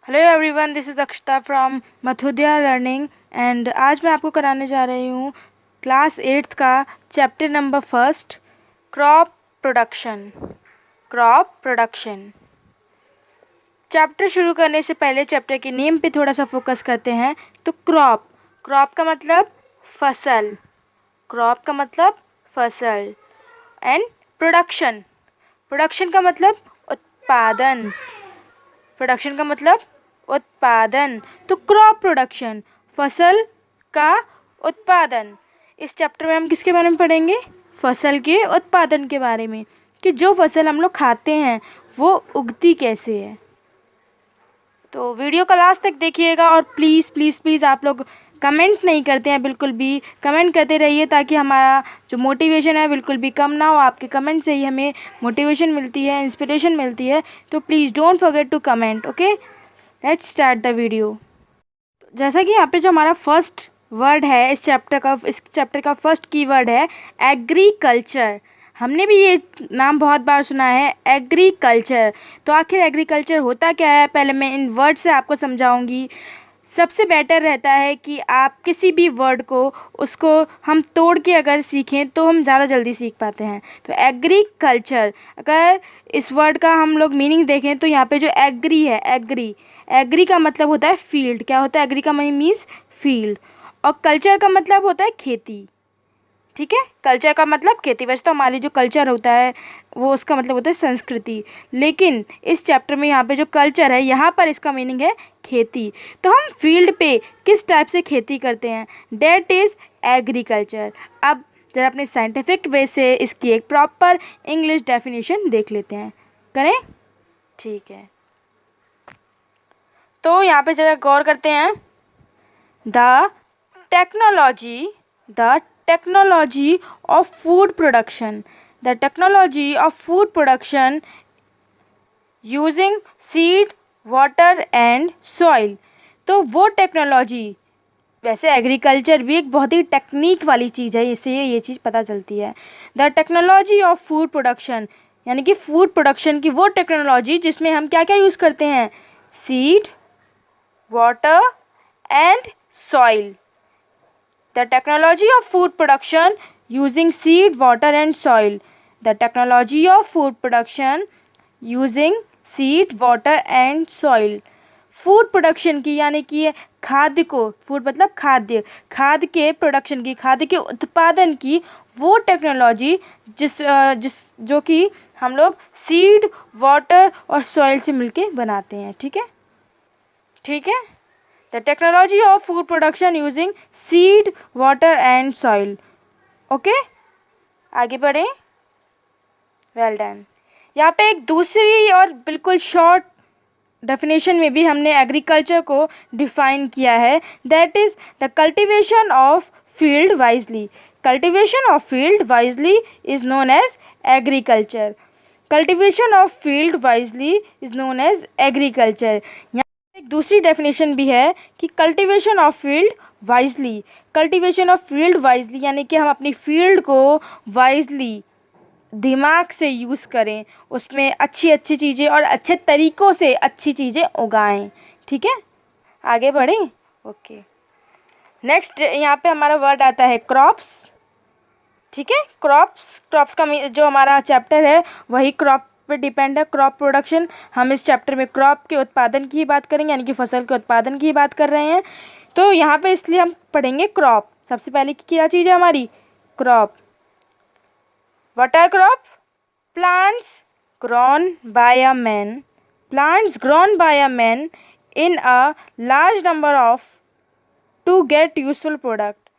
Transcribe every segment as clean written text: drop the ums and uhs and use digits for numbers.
Hello everyone, this is Akshata from Mathudiya learning and आज मैं आपको कराने जा रही हूँ क्लास 8th का chapter number first, crop production. Crop production chapter शुरू करने से पहले चैप्टर के नेम पे थोड़ा सा फोकस करते हैं। तो क्रॉप क्रॉप का मतलब फसल, क्रॉप का मतलब फसल एंड प्रोडक्शन प्रोडक्शन का मतलब उत्पादन, प्रोडक्शन का मतलब उत्पादन। तो क्रॉप प्रोडक्शन फसल का उत्पादन। इस चैप्टर में हम किसके बारे में पढ़ेंगे? फसल के उत्पादन के बारे में, कि जो फसल हम लोग खाते हैं वो उगती कैसे है। तो वीडियो का लास्ट तक देखिएगा और प्लीज़ प्लीज़ प्लीज़ आप लोग कमेंट नहीं करते हैं, बिल्कुल भी कमेंट करते रहिए ताकि हमारा जो मोटिवेशन है बिल्कुल भी कम ना हो। आपके कमेंट से ही हमें मोटिवेशन मिलती है, इंस्पिरेशन मिलती है। तो please don't forget to comment. Okay, let's start the video. जैसा कि यहाँ पे जो हमारा फर्स्ट वर्ड है इस चैप्टर का फर्स्ट कीवर्ड है एग्रीकल्चर। हमने भी ये नाम बहुत बार सुना है, एग्रीकल्चर। तो आखिर एग्रीकल्चर होता क्या है, पहले मैं इन वर्ड से आपको समझाऊंगी। सबसे बेटर रहता है कि आप किसी भी वर्ड को उसको हम तोड़ के अगर सीखें तो हम ज़्यादा जल्दी सीख पाते हैं। तो एग्रीकल्चर, अगर इस वर्ड का हम लोग मीनिंग देखें तो यहाँ पे जो एग्री है, एग्री का मतलब होता है फील्ड। क्या होता है? एग्री का मीन्स फील्ड। और कल्चर का मतलब होता है खेती। ठीक है, कल्चर का मतलब खेती। वैसे तो हमारी जो कल्चर होता है वो उसका मतलब होता है संस्कृति, लेकिन इस चैप्टर में यहाँ पे जो कल्चर है यहाँ पर इसका मीनिंग है खेती। तो हम फील्ड पे किस टाइप से खेती करते हैं, डेट इज़ एग्रीकल्चर। अब जरा अपने साइंटिफिक वे से इसकी एक प्रॉपर इंग्लिश डेफिनेशन देख लेते हैं। करें? ठीक है, तो यहाँ पे जरा गौर करते हैं। The technology of food production, the technology of food production using seed, water and soil. तो वो टेक्नोलॉजी, वैसे एग्रीकल्चर भी एक बहुत ही टेक्निक वाली चीज़ है, इससे ये चीज़ पता चलती है। The technology of food production यानी कि फूड प्रोडक्शन की वो टेक्नोलॉजी जिसमें हम क्या क्या यूज़ करते हैं? Seed, water and soil. The technology of food production using seed, water and soil. The technology of food production using seed, water and soil. Food production की यानी कि खाद्य को, फूड मतलब खाद्य, खाद्य के प्रोडक्शन की, खाद्य के उत्पादन की वो टेक्नोलॉजी जो कि हम लोग सीड, वाटर और सॉइल से मिलके बनाते हैं। ठीक है, ठीक है। The technology of food production using seed, water and soil. Okay, आगे बढ़ें। Well done. यहाँ पे एक दूसरी और बिल्कुल शॉर्ट डेफिनेशन में भी हमने एग्रीकल्चर को डिफाइन किया है, that is the cultivation of field wisely. Cultivation of field wisely is known as agriculture. Cultivation of field wisely is known as agriculture. एक दूसरी डेफिनेशन भी है कि cultivation of field wisely. Cultivation of field wisely यानी कि हम अपनी field को वाइजली, दिमाग से यूज़ करें, उसमें अच्छी अच्छी चीज़ें और अच्छे तरीक़ों से अच्छी चीज़ें उगाएं। ठीक है, आगे बढ़ें। ओके, नेक्स्ट यहाँ पे हमारा वर्ड आता है क्रॉप्स। ठीक है, क्रॉप्स का जो हमारा चैप्टर है वही क्रॉप पे डिपेंड है, क्रॉप प्रोडक्शन। हम इस चैप्टर में क्रॉप के उत्पादन की ही बात करेंगे, यानी कि फसल के उत्पादन की ही बात कर रहे हैं। तो यहाँ पे इसलिए हम पढ़ेंगे क्रॉप। सबसे पहले क्या चीज़ है हमारी? Crop. What are crop? Plants grown by a man, plants grown by a man in a large number of to get useful product.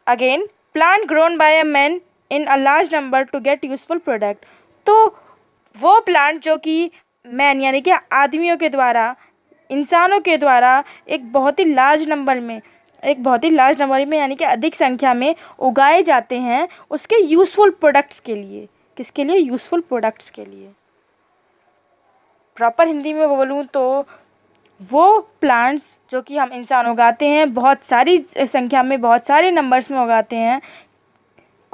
Again, plant grown by a man in a large number to get useful product. तो वो plant जो कि man यानी कि आदमियों के द्वारा, इंसानों के द्वारा एक बहुत ही लार्ज नंबर में यानी कि अधिक संख्या में उगाए जाते हैं, उसके यूज़फुल प्रोडक्ट्स के लिए। किसके लिए? यूज़फुल प्रोडक्ट्स के लिए। प्रॉपर हिंदी में बोलूँ तो वो प्लांट्स जो कि हम इंसान उगाते हैं, बहुत सारी संख्या में, बहुत सारे नंबर्स में उगाते हैं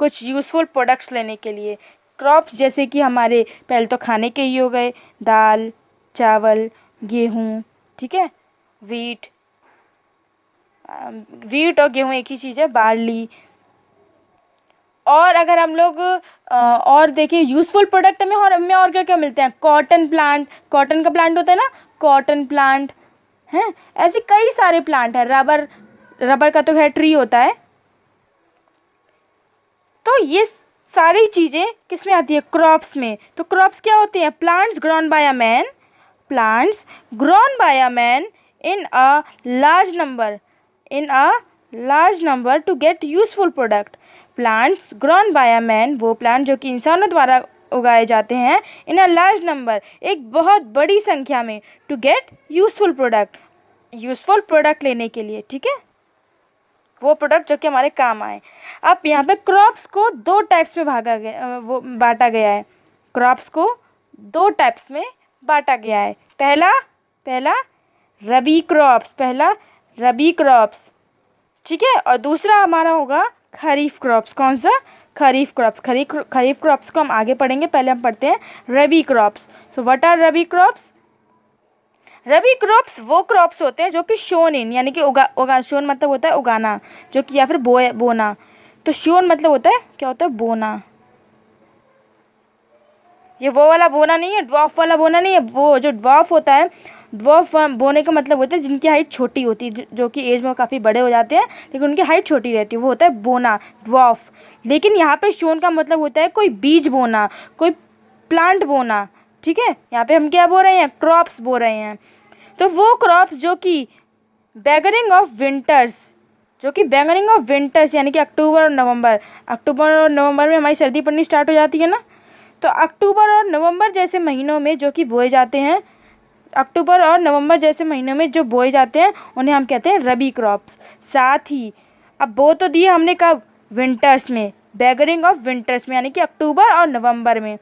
कुछ यूज़फुल प्रोडक्ट्स लेने के लिए। क्रॉप्स जैसे कि हमारे पहले तो खाने के ही हो गए, दाल, चावल, गेहूँ, ठीक है, वीट और गेहूँ एक ही चीज़ है, बार्ली। और अगर हम लोग और देखें यूज़फुल प्रोडक्ट में, और क्या क्या मिलते हैं, कॉटन प्लांट, कॉटन का प्लांट होता है ना, कॉटन प्लांट हैं, ऐसे कई सारे प्लांट हैं, रबर का तो खैर ट्री होता है। तो ये सारी चीज़ें किस में आती है, क्रॉप्स में। तो क्रॉप्स क्या होते हैं, plants grown by a man in a large number to get useful product. Plants grown by a man, वो प्लांट जो कि इंसानों द्वारा उगाए जाते हैं, इन अ लार्ज नंबर, एक बहुत बड़ी संख्या में, टू गेट यूजफुल प्रोडक्ट लेने के लिए, ठीक है, वो प्रोडक्ट जो कि हमारे काम आए। अब यहाँ पे क्रॉप्स को दो टाइप्स में बांटा गया है। क्रॉप्स को दो टाइप्स में बांटा गया है। पहला रबी क्रॉप्स, ठीक है, और दूसरा हमारा होगा खरीफ क्रॉप्स। कौन सा, खरीफ क्रॉप्स को हम आगे पढ़ेंगे, पहले हम पढ़ते हैं rabi crops. So what are rabi crops? Rabi crops वो क्रॉप्स होते हैं जो कि शोन इन, यानी कि उगा शोन मतलब होता है उगाना, जो कि या फिर बोना। तो शोन मतलब होता है, क्या होता है, बोना। ये वो वाला बोना नहीं है, ड्वार्फ वाला बोना नहीं है। वो जो ड्वार्फ होता है, ड्वार्फ बोने का मतलब होता है जिनकी हाइट छोटी होती है, जो कि एज में काफ़ी बड़े हो जाते हैं लेकिन उनकी हाइट छोटी रहती है, वो होता है बोना, ड्वार्फ। लेकिन यहाँ पे शोन का मतलब होता है कोई बीज बोना, कोई प्लांट बोना, ठीक है। यहाँ पे हम क्या बो रहे हैं, क्रॉप्स बो रहे हैं। तो वो क्रॉप्स जो कि बिगिनिंग ऑफ विंटर्स, यानी कि अक्टूबर और नवंबर में हमारी सर्दी पड़नी स्टार्ट हो जाती है ना, तो अक्टूबर और नवंबर जैसे महीनों में जो कि बोए जाते हैं, उन्हें हम कहते हैं रबी क्रॉप्स। साथ ही अब बो तो दिए हमने कब, विंटर्स में, बिगिनिंग ऑफ विंटर्स में, यानी कि अक्टूबर और नवंबर में।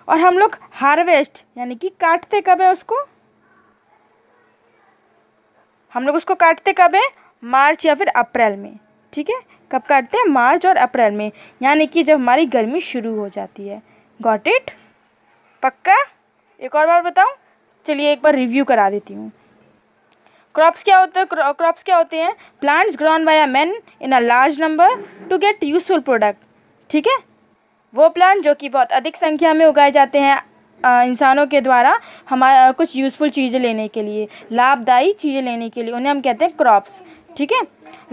और हम लोग हार्वेस्ट यानी कि काटते कब है उसको, हम लोग उसको काटते कब है, मार्च या फिर अप्रैल में, ठीक है। कब काटते हैं, मार्च और अप्रैल में, यानी कि जब हमारी गर्मी शुरू हो जाती है। गॉट इट, पक्का? एक और बार बताऊं, चलिए एक बार रिव्यू करा देती हूँ। क्रॉप्स क्या होते हैं, plants grown by a man in a large number to get useful product, ठीक है। वो प्लांट जो कि बहुत अधिक संख्या में उगाए जाते हैं इंसानों के द्वारा हमारा कुछ यूज़फुल चीज़ें लेने के लिए, लाभदायी चीज़ें लेने के लिए, उन्हें हम कहते हैं क्रॉप्स, ठीक है।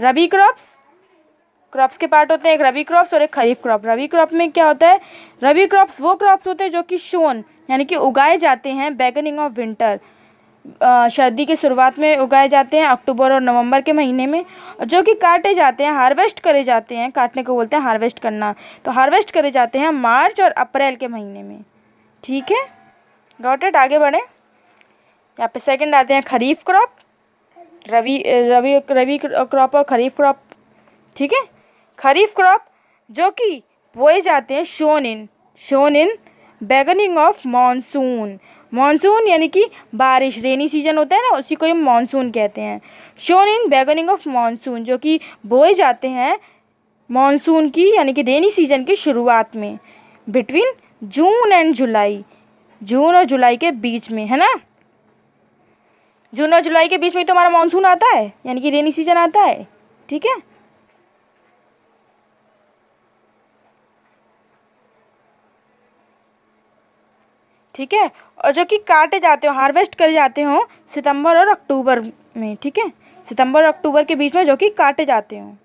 रबी क्रॉप्स के पार्ट होते हैं, एक रबी क्रॉप्स और एक खरीफ क्रॉप। रबी क्रॉप में क्या होता है, रबी क्रॉप्स वो क्रॉप्स होते हैं जो कि शोन यानी कि उगाए जाते हैं बिगिनिंग ऑफ विंटर, सर्दी की शुरुआत में उगाए जाते हैं अक्टूबर और नवंबर के महीने में, जो कि काटे जाते हैं, हार्वेस्ट करे जाते हैं, काटने को बोलते हैं हार्वेस्ट करना, तो हार्वेस्ट करे जाते हैं मार्च और अप्रैल के महीने में, ठीक है। गॉट इट, आगे बढ़ें। यहाँ पे सेकंड आते हैं खरीफ क्रॉप, रबी क्रॉप और खरीफ क्रॉप, ठीक है। खरीफ क्रॉप जो कि बोए जाते हैं shown in beginning of monsoon यानी कि बारिश, रेनी सीजन होता है ना, उसी को हम मानसून कहते हैं। Shown in beginning of monsoon, जो कि बोए जाते हैं मानसून की यानी कि रेनी सीजन की शुरुआत में, बिटवीन जून और जुलाई के बीच में, है ना। जून और जुलाई के बीच में तो हमारा मानसून आता है, यानी कि रेनी सीजन आता है, ठीक है। ठीक है, और जो कि काटे जाते हो, हार्वेस्ट करे जाते हो सितंबर और अक्टूबर में, ठीक है, सितंबर और अक्टूबर के बीच में जो कि काटे जाते हो,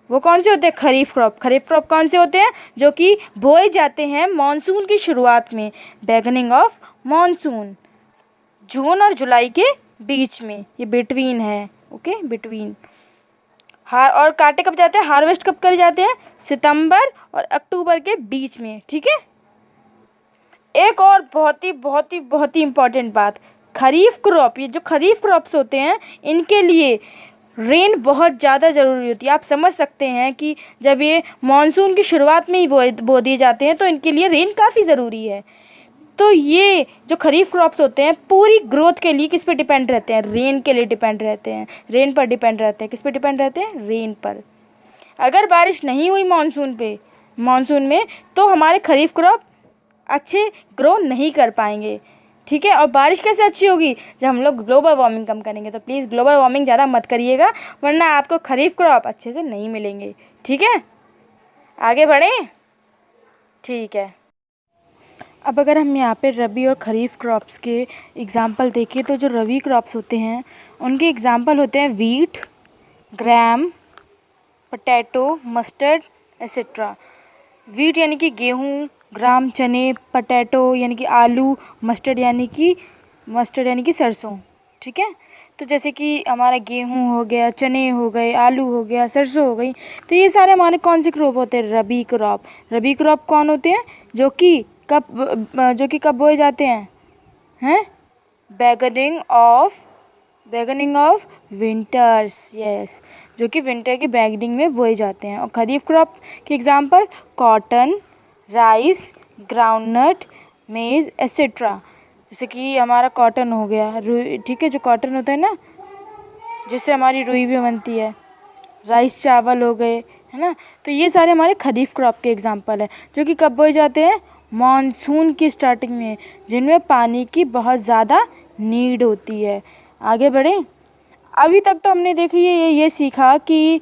वो कौन से होते हैं, खरीफ क्रॉप कौन से होते हैं, जो कि बोए जाते हैं मानसून की शुरुआत में, बिगिनिंग ऑफ मानसून, जून और जुलाई के बीच में, ये बिटवीन है, ओके, बिटवीन। और काटे कब जाते हैं, हार्वेस्ट कब करे जाते हैं, सितंबर और अक्टूबर के बीच में, ठीक है। एक और बहुत ही इम्पॉर्टेंट बात, खरीफ क्रॉप, ये जो खरीफ क्रॉप्स होते हैं इनके लिए रेन बहुत ज़्यादा ज़रूरी होती है। आप समझ सकते हैं कि जब ये मानसून की शुरुआत में ही बो दिए जाते हैं तो इनके लिए रेन काफ़ी ज़रूरी है। तो ये जो खरीफ क्रॉप्स होते हैं पूरी ग्रोथ के लिए किस पे डिपेंड रहते हैं, रेन के लिए डिपेंड रहते हैं, रेन पर डिपेंड रहते हैं। किस पे डिपेंड रहते हैं, रेन पर। अगर बारिश नहीं हुई मानसून में तो हमारे खरीफ क्रॉप अच्छे ग्रो नहीं कर पाएंगे। ठीक है। और बारिश कैसे अच्छी होगी, जब हम लोग ग्लोबल वार्मिंग कम करेंगे। तो प्लीज़ ग्लोबल वार्मिंग ज़्यादा मत करिएगा, वरना आपको खरीफ क्रॉप अच्छे से नहीं मिलेंगे। ठीक है, आगे बढ़ें। ठीक है, अब अगर हम यहाँ पे रबी और ख़रीफ क्रॉप्स के एग्ज़ाम्पल देखें, तो जो रबी क्रॉप्स होते हैं उनके एग्ज़ाम्पल होते हैं वीट, ग्राम, पोटैटो, मस्टर्ड एसेट्रा। वीट यानी कि गेहूँ, ग्राम चने, पोटैटो यानी कि आलू, मस्टर्ड यानी कि सरसों। ठीक है, तो जैसे कि हमारा गेहूँ हो गया, चने हो गए, आलू हो गया, सरसों हो गई, तो ये सारे हमारे कौन से क्रॉप होते हैं, रबी क्रॉप। रबी क्रॉप कौन होते हैं, जो कि कब बोए जाते हैं बैगनिंग ऑफ विंटर्स, यस, जो कि विंटर की बैगनिंग में बोए जाते हैं। और खरीफ क्रॉप के एग्जांपल कॉटन, राइस, ग्राउंडनट, मेज एसेट्रा। जैसे कि हमारा कॉटन हो गया, रुई, ठीक है, जो कॉटन होता है ना, जिससे हमारी रुई भी बनती है, राइस चावल हो गए, है ना। तो ये सारे हमारे खरीफ क्रॉप के एग्जांपल है, जो कि कब बोए जाते हैं, मॉनसून की स्टार्टिंग में, जिनमें पानी की बहुत ज़्यादा नीड होती है। आगे बढ़ें। अभी तक तो हमने देखिए ये सीखा कि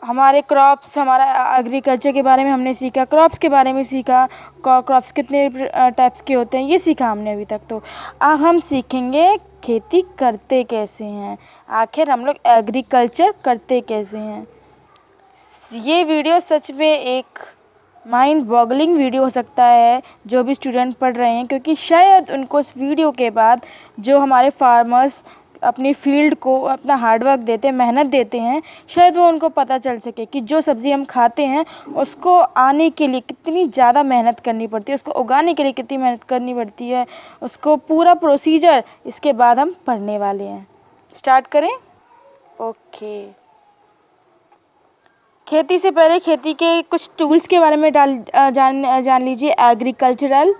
हमारे क्रॉप्स, हमारा एग्रीकल्चर के बारे में हमने सीखा, क्रॉप्स के बारे में सीखा, क्रॉप्स कितने टाइप्स के होते हैं, ये सीखा हमने अभी तक। तो अब हम सीखेंगे खेती करते कैसे हैं, आखिर हम लोग एग्रीकल्चर करते कैसे हैं। ये वीडियो सच में एक माइंड बॉगलिंग वीडियो हो सकता है जो भी स्टूडेंट पढ़ रहे हैं, क्योंकि शायद उनको इस वीडियो के बाद जो हमारे फार्मर्स अपनी फील्ड को अपना हार्डवर्क देते हैं, मेहनत देते हैं, शायद वो उनको पता चल सके कि जो सब्ज़ी हम खाते हैं उसको आने के लिए कितनी ज़्यादा मेहनत करनी पड़ती है, उसको उगाने के लिए कितनी मेहनत करनी पड़ती है, उसको पूरा प्रोसीजर इसके बाद हम पढ़ने वाले हैं। स्टार्ट करें। ओके, खेती से पहले खेती के कुछ टूल्स के बारे में जान लीजिए। एग्रीकल्चरल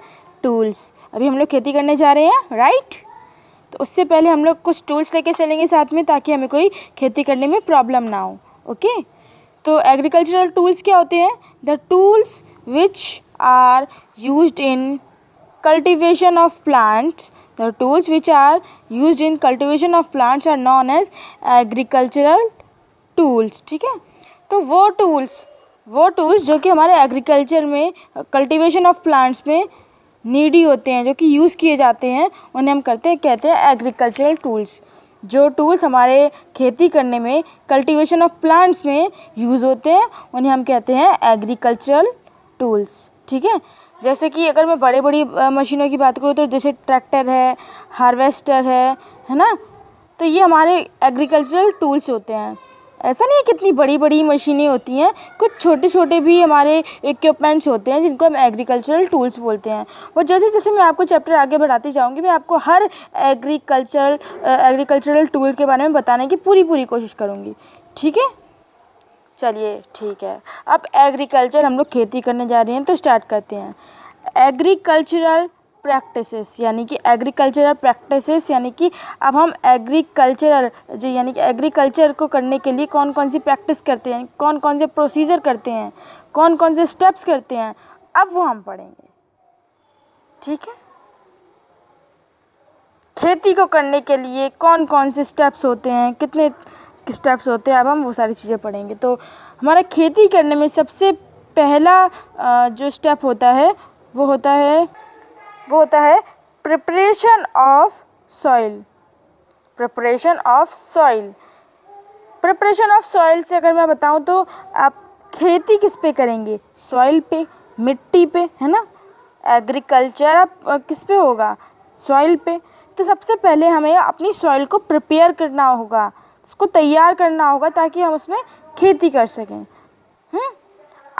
टूल्स, अभी हम लोग खेती करने जा रहे हैं, राइट। तो उससे पहले हम लोग कुछ टूल्स लेके चलेंगे साथ में, ताकि हमें कोई खेती करने में प्रॉब्लम ना हो। ओके, तो एग्रीकल्चरल टूल्स क्या होते हैं, the tools which are used in cultivation of plants, the tools which are used in cultivation of plants are known as agricultural tools. ठीक है, तो वो टूल्स जो कि हमारे एग्रीकल्चर में, कल्टीवेशन ऑफ प्लांट्स में नीडी होते हैं, जो कि यूज़ किए जाते हैं, उन्हें हम कहते हैं एग्रीकल्चरल टूल्स। जो टूल्स हमारे खेती करने में, कल्टीवेशन ऑफ प्लांट्स में यूज़ होते हैं, उन्हें हम कहते हैं एग्रीकल्चरल टूल्स। ठीक है, जैसे कि अगर मैं बड़ी मशीनों की बात करूँ, तो जैसे ट्रैक्टर है, हार्वेस्टर है ना, तो ये हमारे एग्रीकल्चरल टूल्स होते हैं। ऐसा नहीं है कितनी बड़ी मशीनें होती हैं, कुछ छोटे भी हमारे इक्विपमेंट्स होते हैं जिनको हम एग्रीकल्चरल टूल्स बोलते हैं। वो जैसे जैसे मैं आपको चैप्टर आगे बढ़ाती जाऊंगी, मैं आपको हर एग्रीकल्चरल टूल के बारे में बताने की पूरी कोशिश करूंगी। ठीक है, चलिए ठीक है। अब एग्रीकल्चर, हम लोग खेती करने जा रहे हैं, तो स्टार्ट करते हैं। एग्रीकल्चरल प्रैक्टिसेस, यानी कि यानी कि अब हम एग्रीकल्चर को करने के लिए कौन कौन सी प्रैक्टिस करते हैं, कौन कौन से प्रोसीजर करते हैं, कौन कौन से स्टेप्स करते हैं, अब वो हम पढ़ेंगे। ठीक है, खेती को करने के लिए कौन कौन से स्टेप्स होते हैं, कितने स्टेप्स होते हैं, अब हम वो सारी चीज़ें पढ़ेंगे। तो हमारा खेती करने में सबसे पहला जो स्टेप होता है वो होता है preparation of soil. Preparation of soil से अगर मैं बताऊं, तो आप खेती किस पे करेंगे, सॉइल पे, मिट्टी पे, है ना। एग्रीकल्चर आप किस पे होगा, सॉइल पे। तो सबसे पहले हमें अपनी सॉइल को प्रिपेयर करना होगा, उसको तैयार करना होगा, ताकि हम उसमें खेती कर सकें।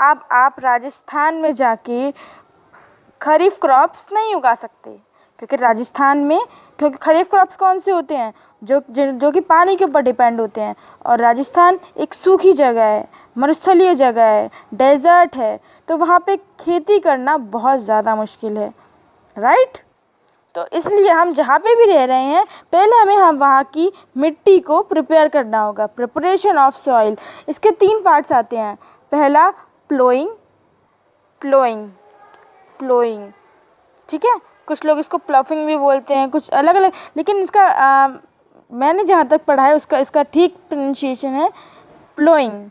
अब आप राजस्थान में जाके खरीफ क्रॉप्स नहीं उगा सकते, क्योंकि राजस्थान में, क्योंकि खरीफ क्रॉप्स कौन से होते हैं, जो कि पानी के ऊपर डिपेंड होते हैं, और राजस्थान एक सूखी जगह है, मरुस्थलीय जगह है, डेजर्ट है, तो वहाँ पे खेती करना बहुत ज़्यादा मुश्किल है, राइट। तो इसलिए हम जहाँ पे भी रह रहे हैं, पहले हम वहाँ की मिट्टी को प्रिपेयर करना होगा। प्रिपरेशन ऑफ सॉइल, इसके 3 पार्ट्स आते हैं। पहला प्लोइंग, ठीक है, कुछ लोग इसको प्लफिंग भी बोलते हैं, कुछ अलग अलग, लेकिन इसका मैंने जहाँ तक पढ़ा है उसका इसका ठीक प्रोनाउंसिएशन है ploughing.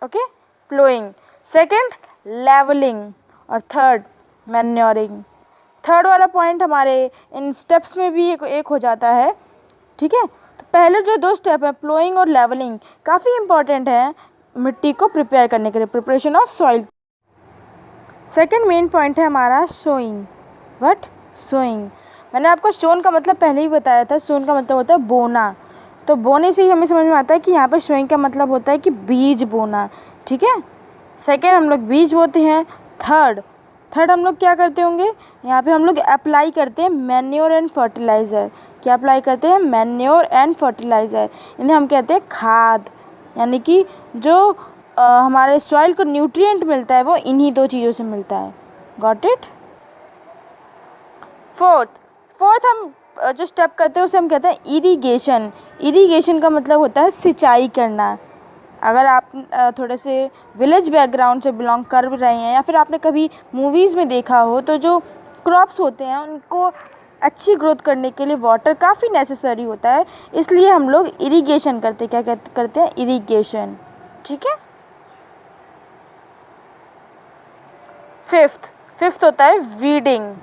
Okay, ploughing. Second levelling और थर्ड मैन्योरिंग। थर्ड वाला पॉइंट हमारे इन स्टेप्स में भी एक हो जाता है। ठीक है, तो पहले जो 2 स्टेप हैं प्लोइंग और लेवलिंग काफ़ी इंपॉर्टेंट है मिट्टी को प्रिपेयर करने के लिए, preparation of soil. Second main point है हमारा सोइंग। व्हाट? सोइंग। मैंने आपको सोन का मतलब पहले ही बताया था। सोन का मतलब होता है बोना, तो बोने से ही हमें समझ में आता है कि यहाँ पर सोइंग का मतलब होता है कि बीज बोना। ठीक है, सेकेंड हम लोग बीज बोते हैं। थर्ड हम लोग क्या करते होंगे, यहाँ पे हम लोग अप्लाई करते हैं मैन्योर एंड फर्टिलाइज़र। क्या अप्लाई करते हैं? Manure and fertiliser. इन्हें हम कहते हैं खाद, यानी कि जो हमारे सॉइल को न्यूट्रिएंट मिलता है वो इन्हीं 2 चीज़ों से मिलता है। Got it? फोर्थ हम जो स्टेप करते हैं उसे हम कहते हैं इरिगेशन। इरिगेशन का मतलब होता है सिंचाई करना। अगर आप थोड़े से विलेज बैकग्राउंड से बिलोंग कर रहे हैं या फिर आपने कभी मूवीज़ में देखा हो, तो जो क्रॉप्स होते हैं उनको अच्छी ग्रोथ करने के लिए वाटर काफ़ी नेसेसरी होता है, इसलिए हम लोग इरिगेशन करते हैं। क्या करते हैं? इरिगेशन। ठीक है। फिफ्थ होता है वीडिंग।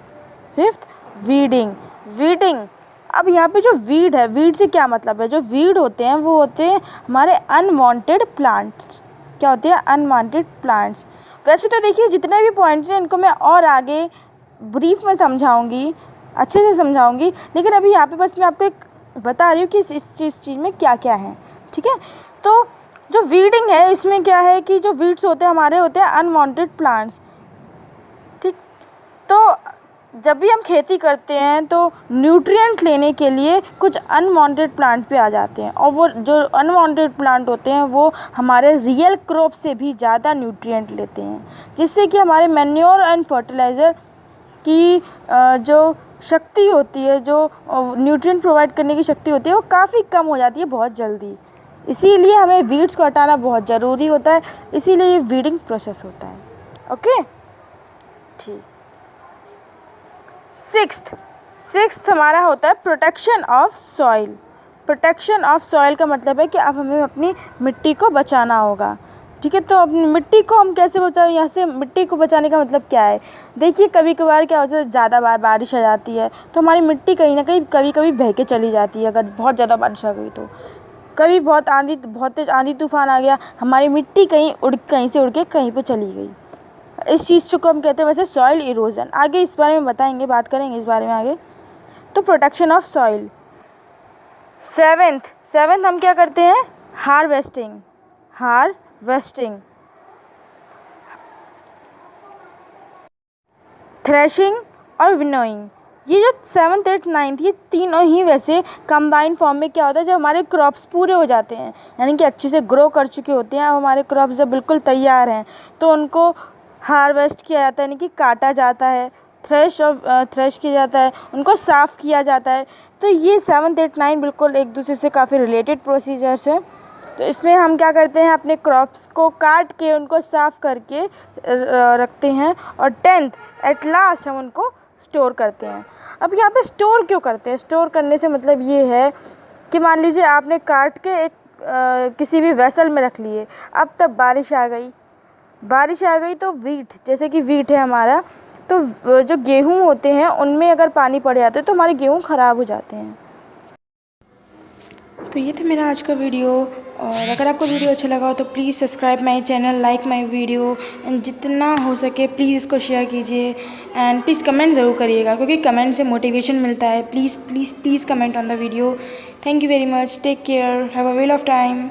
वीडिंग। अब यहाँ पे जो वीड है, वीड से क्या मतलब है? जो वीड होते हैं वो होते हैं हमारे अनवांटेड प्लांट्स। क्या होते हैं? Unwanted plants. वैसे तो देखिए जितने भी पॉइंट्स हैं इनको मैं और आगे ब्रीफ में समझाऊंगी, अच्छे से समझाऊंगी, लेकिन अभी यहाँ पे बस मैं आपको एक बता रही हूँ कि इस चीज़ में क्या क्या है। ठीक है, तो जो वीडिंग है इसमें क्या है कि जो वीड्स होते हैं हमारे होते हैं अनवांटेड प्लांट्स। ठीक, तो जब भी हम खेती करते हैं तो न्यूट्रिएंट लेने के लिए कुछ अनवांटेड प्लांट पे आ जाते हैं, और वो जो अनवांटेड प्लांट होते हैं वो हमारे रियल क्रॉप से भी ज़्यादा न्यूट्रिएंट लेते हैं, जिससे कि हमारे मैन्योर एंड फर्टिलाइज़र की जो शक्ति होती है, जो न्यूट्रिएंट प्रोवाइड करने की शक्ति होती है, वो काफ़ी कम हो जाती है बहुत जल्दी। इसीलिए हमें वीड्स को हटाना बहुत ज़रूरी होता है, इसीलिए ये वीडिंग प्रोसेस होता है। ओके, ठीक। सिक्स्थ हमारा होता है protection of soil. Protection of soil का मतलब है कि अब हमें अपनी मिट्टी को बचाना होगा। ठीक है, तो अपनी मिट्टी को हम कैसे बचाएं? यहाँ से मिट्टी को बचाने का मतलब क्या है? देखिए कभी कभार क्या होता है, ज़्यादा बारिश आ जाती है तो हमारी मिट्टी कहीं ना कहीं कभी बह के चली जाती है। अगर बहुत ज़्यादा बारिश आ गई तो कभी बहुत तेज आंधी तूफान आ गया, हमारी मिट्टी कहीं से उड़ के कहीं पर चली गई। इस चीज़ को हम कहते हैं वैसे सॉइल इरोजन। आगे इस बारे में बताएंगे, बात करेंगे इस बारे में आगे। तो प्रोटेक्शन ऑफ सॉइल। सेवेंथ हम क्या करते हैं? हार्वेस्टिंग। थ्रेशिंग और विनोइंग। ये जो 7th 8th 9th ये तीनों ही वैसे कंबाइन फॉर्म में क्या होता है, जब हमारे क्रॉप्स पूरे हो जाते हैं, यानी कि अच्छे से ग्रो कर चुके होते हैं, अब हमारे क्रॉप्स जब बिल्कुल तैयार हैं तो उनको हार्वेस्ट किया जाता है, यानी कि काटा जाता है, थ्रेश किया जाता है, उनको साफ़ किया जाता है। तो ये 7th 8th 9th बिल्कुल एक दूसरे से काफ़ी रिलेटेड प्रोसीजर्स हैं। तो इसमें हम क्या करते हैं, अपने क्रॉप्स को काट के उनको साफ़ करके रखते हैं, और 10th एट लास्ट हम उनको स्टोर करते हैं। अब यहाँ पे स्टोर क्यों करते हैं? स्टोर करने से मतलब ये है कि मान लीजिए आपने काट के एक किसी भी वेसल में रख लिए, अब तब बारिश आ गई तो वीट, जैसे कि वीट है हमारा, तो जो गेहूँ होते हैं उनमें अगर पानी पड़ जाता है तो हमारे गेहूँ ख़राब हो जाते हैं। तो ये था मेरा आज का वीडियो, और अगर आपको वीडियो अच्छा लगा हो तो please subscribe my channel, like my video, and जितना हो सके प्लीज़ इसको शेयर कीजिए, एंड प्लीज़ कमेंट ज़रूर करिएगा, क्योंकि कमेंट से मोटिवेशन मिलता है। Please comment on the video. Thank you very much, take care, have a well of time.